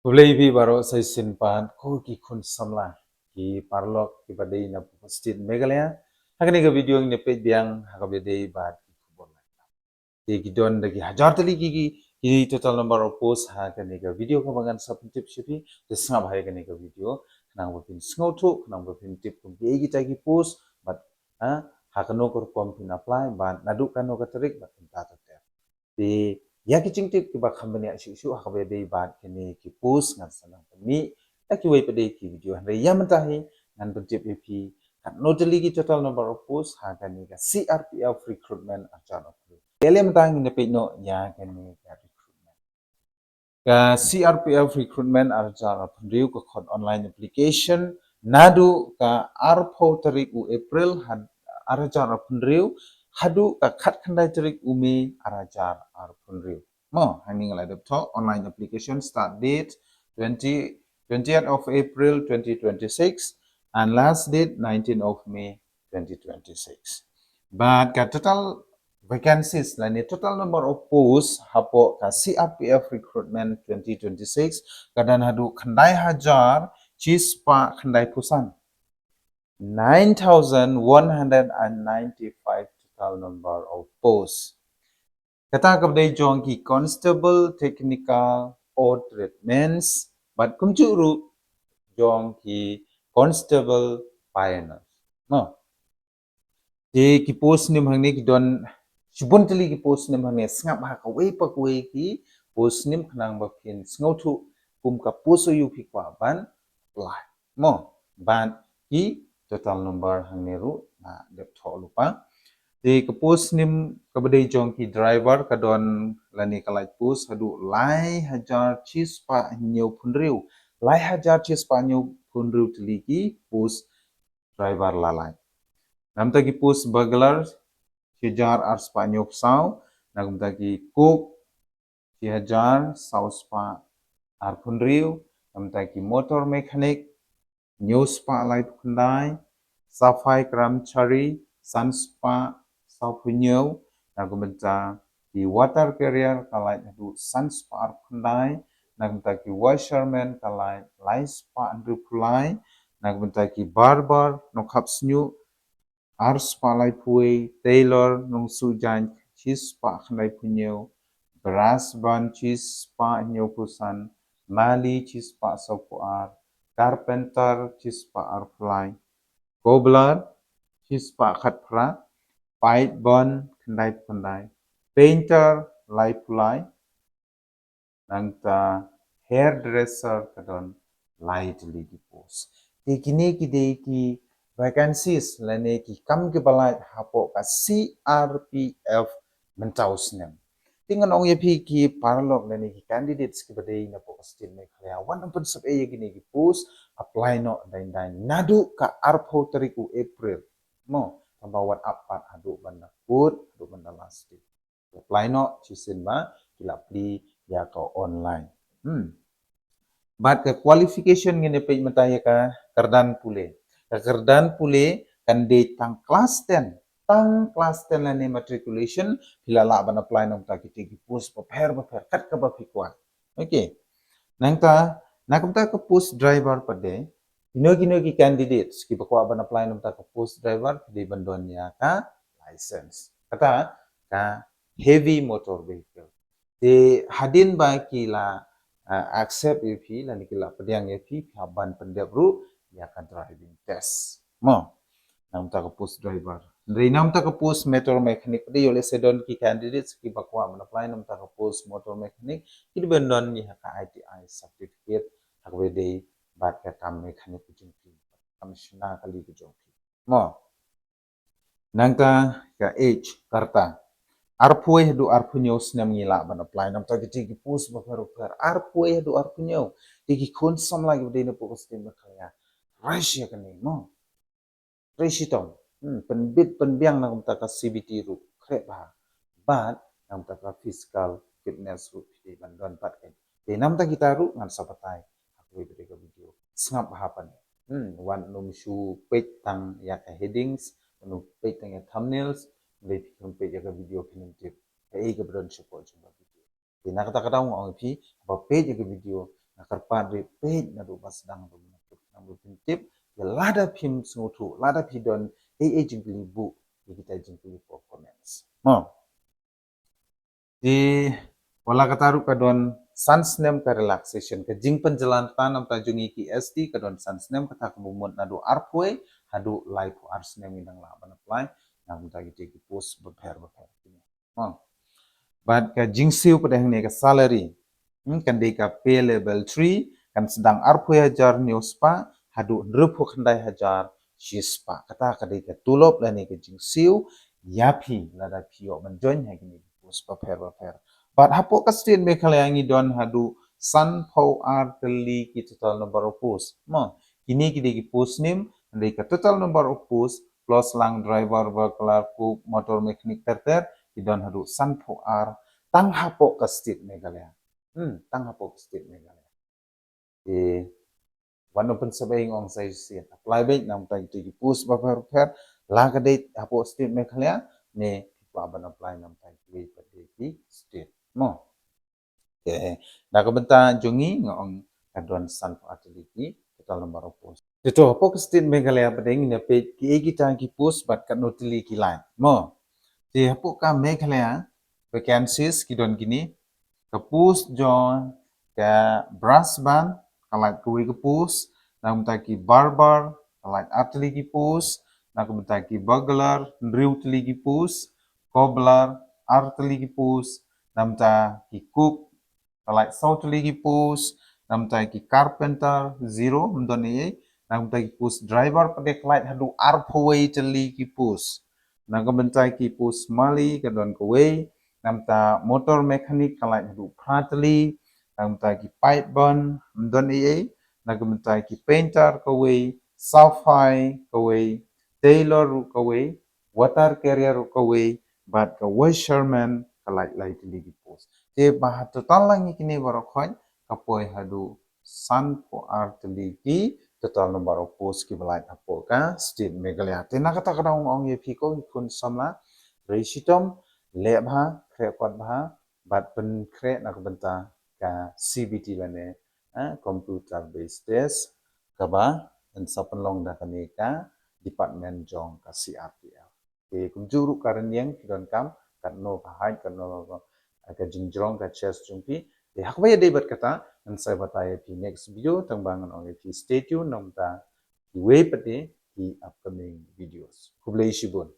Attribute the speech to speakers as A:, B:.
A: Kuleibi baro sai sinpan ko ki khun samla ki parlok ki badai na postin megalaya hakani ga video ni pe biang hakabe dei bat ki khubon la ti ki don da ki hajar tali ki total number of post hakani ga video ka bangan sap tip shipi de snap hai kani ga video nang bo pin sngo thu nang bo pin tip kum ki gi ta ki post but ha hakano ko kom pin apply ban nadu kano ka tarik bat ta ta ti ya ki chingtip ki ba khambani asu su hakabe dei bat kini ki post ngan sanang mi ta ki wei pade ki video han ya mata hi ngan tip ep kan notally ki total number of post ha kani ka CRPF recruitment achana ele mata ngi ne pe no ya kani ka recruitment ka CRPF recruitment achana phriu ko khon online application nadu ka arpho tarik u april han arachana phriu hadu ka khat khandai tarik umi arajar arpunriu mo hanging la de to online application start date 20th of April 2026 and last date 19th of May 2026 but ka total vacancies la ni total number of posts hapo ka CRPF recruitment 2026 kadan hadu khandai hajar chispa khandai pusan 9,195 total number of posts. Kata kabday jong ki constable technical or treatments, but kumchuru jong ki constable pioneer. No. Ki post nim hangni ki don subuntali ki post nim hangni sngap ha ka wei pak wei ki post nim khnang ba phin sngotu kum ka post yu phi kwa ban apply. Mo ban ki total number hangni ru na dep tho lupa di ke post nim ka badai jong ki driver ka don lani kalai post hadu lai hajar chis pa nyau phunriu lai hajar chis pa nyau phunriu tli ki post driver lalai nam ta ki post burglar hajar ars pa nyau sau nam ta ki cook hajar saus pa ar phunriu nam ta ki motor mechanic news pa lai phundai safai kramchari sanspa saupunyo nagumenta ki water carrier kalai hadu sanspa phundai nagumenta ki washerman kalai laispa andru phulai nagumenta ki barber nokhapsnyu arspa lai phui tailor nongsu jan chispa khnai punyo brass ban chispa nyo pusan mali chispa sopuar carpenter chispa arfly cobbler chispa khatpra pipe bon khandai pandai painter lai pulai nangta hairdresser kadon light lady post kini ki vacancies lane ki kam ke balai hapo ka CRPF mentaus nem tingan ong yepi ki parlok lane ki candidates ki badai na po stin me khaya one pun sab e gini ki post apply no dain nadu ka arpho tariku April mo tambawan apat hadu banda put hadu banda last day apply no chisin ma kila pli ya ka online but ke qualification ngene pe mata ya ka kerdan pule kan de tang class 10 tang class 10 lane matriculation hilala ban apply nong ta ki post prepare kat ka ba fikwa okay nang ta nakumta ka post driver pade gino ki candidates ki bakwa ban apply nong ta ka post driver di bandon ya ka license kata ka heavy motor vehicle de hadin ba ki la accept UP la nikila pediang UP haban pendep ru ya ka driving test mo nam ta ka post driver dari nam ta ka post motor mechanic de yole sedon ki candidates ki bakwa man apply nam ta ka post motor mechanic ki bendon ni ka ITI certificate hakwe de bat ka kam mechanic kujung ki kamishna kali kujung ki mo nangka ka age karta arpuai hadu arpunyo snam ngila ban apply nam ta ki post ba fer arpuai hadu arpunyo ki khon sam lagi de ne pokos tin ba khaya rush ya kan mo rush tong penbit penbiang nam ta ka CBT ru kre ba but nam ta ka physical fitness ru di ban don pat de nam ta kita ru ngan sapatai aku de ka video snap hapan wan num shu page tang ya ka headings num page tang ya thumbnails le phi page ya ka video kinin tip e ga bron support jumpa video di nakata kata ong pi ba page ya ka video nakarpat repeat na do basdang do nang berpintip ya lada phim smutu lada pidon jingkili bu kita jingkili performance di wala kataru kadon sansnem ka relaxation ka jing penjalan tanam tajungi ki SD kadon sansnem kata kemumut nadu arpwe hadu life arsnem indang la apply nam tagi ki post beper but ka jingsiu pada hne ka salary kan de ka pay level 3 kan sedang arpwe hajar neuspa hadu drupu khandai hajar shispa kata ka de ka tulop lani ka jingsiu yapi lada pio menjoin hagini post beper but hapo kastin mekhalangi don hadu san phau ar tali ki total number of post kini ki post nim andai ka total number of post plus lang driver baklar cook motor mechanic terter ki don hadu san phau ar tang hapo kastin mekalaya tang hapo kastin mekalaya one open sabaying ong sai sian apply baik nam tai ki post baper la ka date hapo state mekalaya ne paban apply nam tai ki state nakabenta jungi ngong kadwan san atliki total number of post ito hapo kastin megalaya padeng ne pe ki kita ki post bat kan notili ki line ti hapo ka megalaya vacancies kidon gini ka post John ka brass band kalak kuwi ke post nakabenta ki barber kalak atliki post nakabenta ki burglar ndriu tliki post cobbler artliki post namta ki cook like South Ligi Post, namtai ki carpenter zero mdoni namtai ki post driver pada light hadu arpway teli ki post nagabentai ki post mali kadon kaway namta motor mechanic kalai hadu prateli namtai ki pipe bond mdoni nagabentai ki painter kaway safai kaway tailor kaway water carrier kaway but ka washerman kalai light ligi post te bahat total langi kini barokhoy kapoy hadu san po artliki total number of post ki balai apo ka state megalaya te nakata kadang ong ye phiko kun samla reisitom lebha krekot bha bat pen krek nak benta ka CBT lane computer based test kaba en sapenlong da kani ka department jong ka CRPL te kunjuru karen yang kidon kam katno bahai katno ka jingjrong ka chest jungpi de hakbaya de bat kata an sai bataya pi next video tangbangan ong pi stay tuned nong ta way pate di upcoming videos kublai shibun